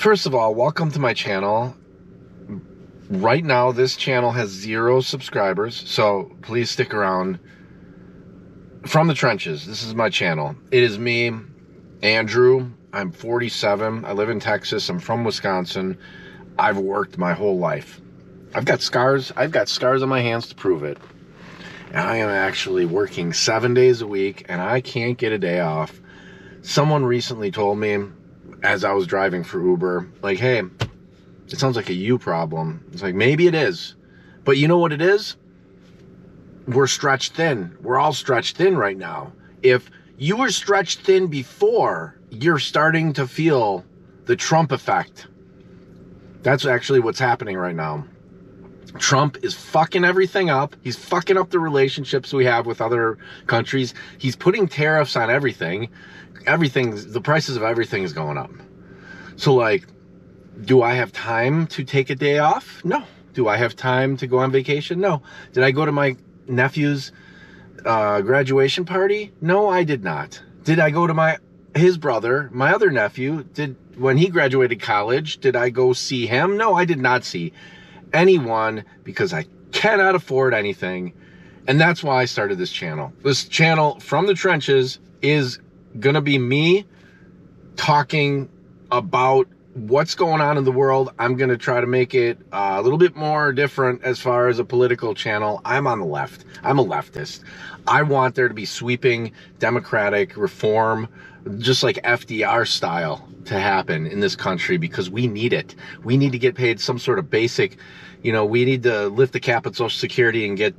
First of all, welcome to my channel. Right now, this channel has 0 subscribers, so please stick around. From the trenches, this is my channel. It is me, Andrew. I'm 47. I live in Texas. I'm from Wisconsin. I've worked my whole life. I've got scars. I've got scars on my hands to prove it. And I am actually working 7 days a week, and I can't get a day off. Someone recently told me, as I was driving for Uber, like, hey, it sounds like a you problem. It's like, maybe it is. But you know what it is? We're stretched thin. We're all stretched thin right now. If you were stretched thin before, you're starting to feel the Trump effect. That's actually what's happening right now. Trump is fucking everything up. He's fucking up the relationships we have with other countries. He's putting tariffs on everything. The prices of everything is going up. So, like, do I have time to take a day off? No. Do I have time to go on vacation? No. Did I go to my nephew's graduation party? No, I did not. Did I go to his brother, my other nephew, when he graduated college, did I go see him? No, I did not see anyone because I cannot afford anything. And that's why I started this channel. This channel, From the Trenches, is gonna be me talking about what's going on in the world. I'm gonna try to make it a little bit more different as far as a political channel. I'm on the left. I'm a leftist. I want there to be sweeping democratic reform, just like FDR style, to happen in this country, because we need it. We need to get paid some sort of basic, we need to lift the cap at Social Security and get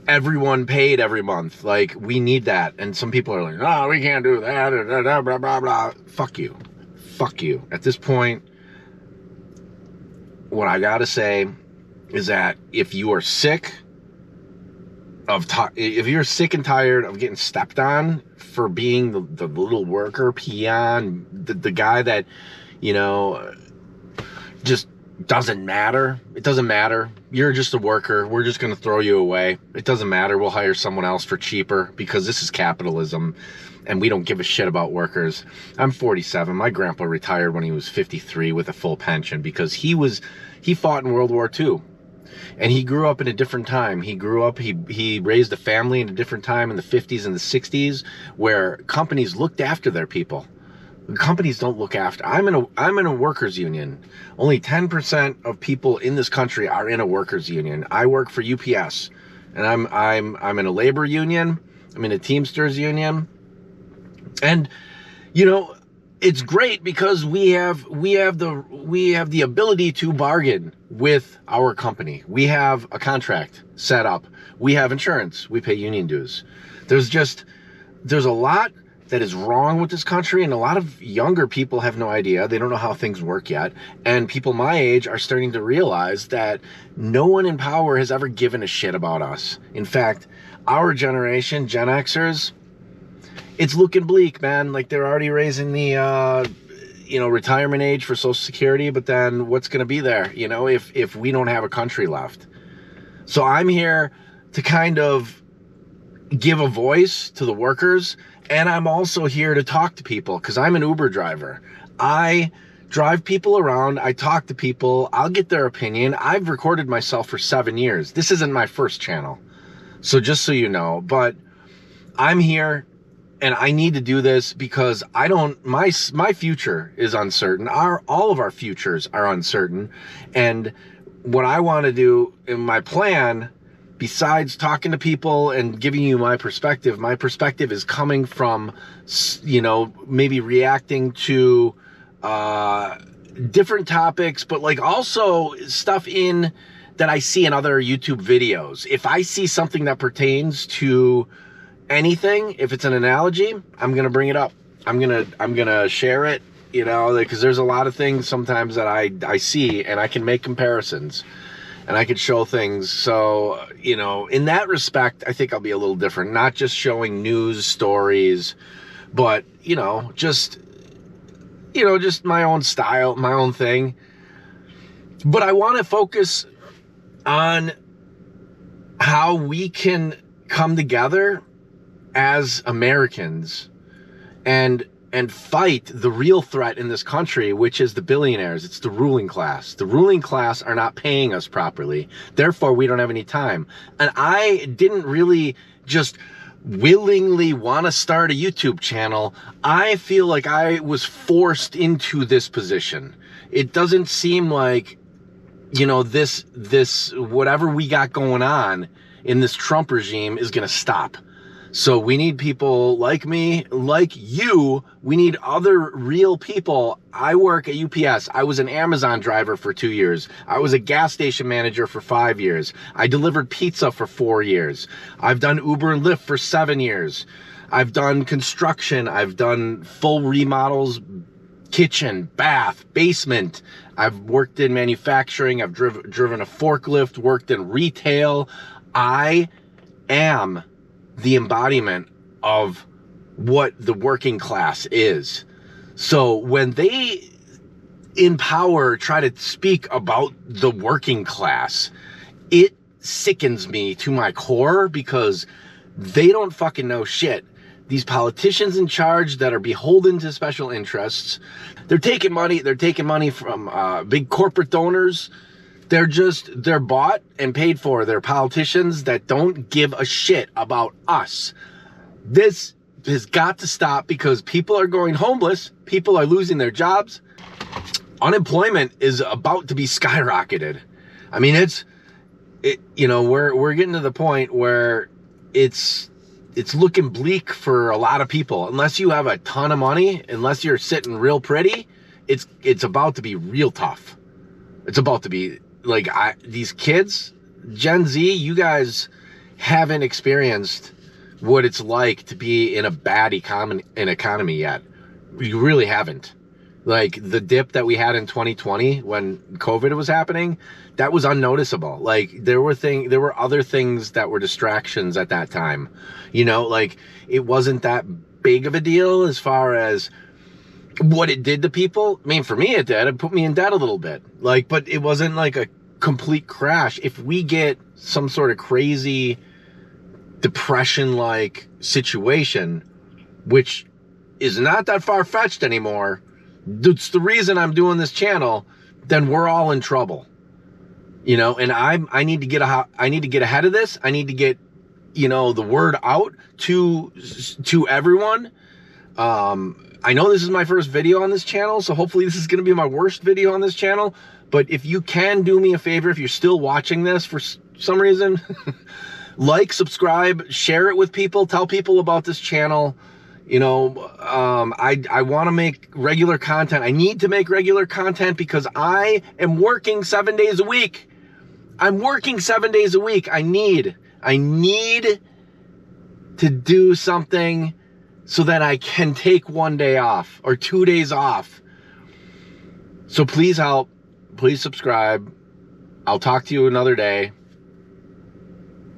everyone paid every month. Like, we need that. And some people are like, no, we can't do that, blah, blah, blah, blah. Fuck you. Fuck you. At this point, what I gotta say is that if you are sick if you're sick and tired of getting stepped on for being the little worker, peon, the guy that, just doesn't matter. It doesn't matter. You're just a worker. We're just going to throw you away. It doesn't matter. We'll hire someone else for cheaper because this is capitalism and we don't give a shit about workers. I'm 47. My grandpa retired when he was 53 with a full pension because he fought in World War II. And he grew up in a different time. He raised a family in a different time in the 50s and the 60s where companies looked after their people. Companies don't look after. I'm in a workers union. Only 10% of people in this country are in a workers union. I work for UPS, and I'm in a labor union. I'm in a Teamsters union, and it's great because we have the ability to bargain with our company. We have a contract set up. We have insurance. We pay union dues. There's a lot that is wrong with this country, and a lot of younger people have no idea. They don't know how things work yet. And people my age are starting to realize that no one in power has ever given a shit about us. In fact, our generation, Gen Xers, it's looking bleak, man. Like, they're already raising the retirement age for Social Security, but then what's going to be there, if we don't have a country left? So I'm here to kind of give a voice to the workers, and I'm also here to talk to people because I'm an Uber driver. I drive people around. I talk to people. I'll get their opinion. I've recorded myself for 7 years. This isn't my first channel, so just so you know, but I'm here. And I need to do this because my future is uncertain. All of our futures are uncertain. And what I want to do in my plan, besides talking to people and giving you my perspective is coming from, maybe reacting to different topics, but like also stuff that I see in other YouTube videos. If I see something that pertains to anything, if it's an analogy, I'm gonna bring it up. I'm gonna share it, because there's a lot of things sometimes that I see, and I can make comparisons, and I can show things. So, in that respect, I think I'll be a little different. Not just showing news stories, but just my own style, my own thing. But I want to focus on how we can come together as Americans and and fight the real threat in this country, which is the billionaires. It's the ruling class. The ruling class are not paying us properly. Therefore, we don't have any time. And I didn't really just willingly want to start a YouTube channel. I feel like I was forced into this position. It doesn't seem like, you know, this whatever we got going on in this Trump regime is going to stop. So we need people like me, like you. We need other real people. I work at UPS. I was an Amazon driver for 2 years. I was a gas station manager for 5 years. I delivered pizza for 4 years. I've done Uber and Lyft for 7 years. I've done construction. I've done full remodels, kitchen, bath, basement. I've worked in manufacturing. I've driven a forklift, worked in retail. I am the embodiment of what the working class is. So when they in power try to speak about the working class, it sickens me to my core, because they don't fucking know shit. These politicians in charge that are beholden to special interests, they're taking money from big corporate donors. They're bought and paid for. They're politicians that don't give a shit about us. This has got to stop, because people are going homeless. People are losing their jobs. Unemployment is about to be skyrocketed. I mean, we're getting to the point where it's looking bleak for a lot of people. Unless you have a ton of money, unless you're sitting real pretty, it's about to be real tough. It's about to be like, these kids, Gen Z, you guys haven't experienced what it's like to be in a bad economy yet. You really haven't. Like, the dip that we had in 2020 when COVID was happening, that was unnoticeable. Like, there were other things that were distractions at that time. You know, like, it wasn't that big of a deal as far as what it did to people. I mean, for me, it did. It put me in debt a little bit. Like, but it wasn't like a complete crash. If we get some sort of crazy depression-like situation, which is not that far-fetched anymore, it's the reason I'm doing this channel, then we're all in trouble. You know, and I need to get ahead of this. I need to get, you know, the word out to everyone. I know this is my first video on this channel, so hopefully this is going to be my worst video on this channel. But if you can do me a favor, if you're still watching this for some reason, like, subscribe, share it with people, tell people about this channel. You know, I want to make regular content. I need to make regular content because I am working 7 days a week. I'm working 7 days a week. I need to do something so that I can take 1 day off or 2 days off. So please help. Please subscribe. I'll talk to you another day.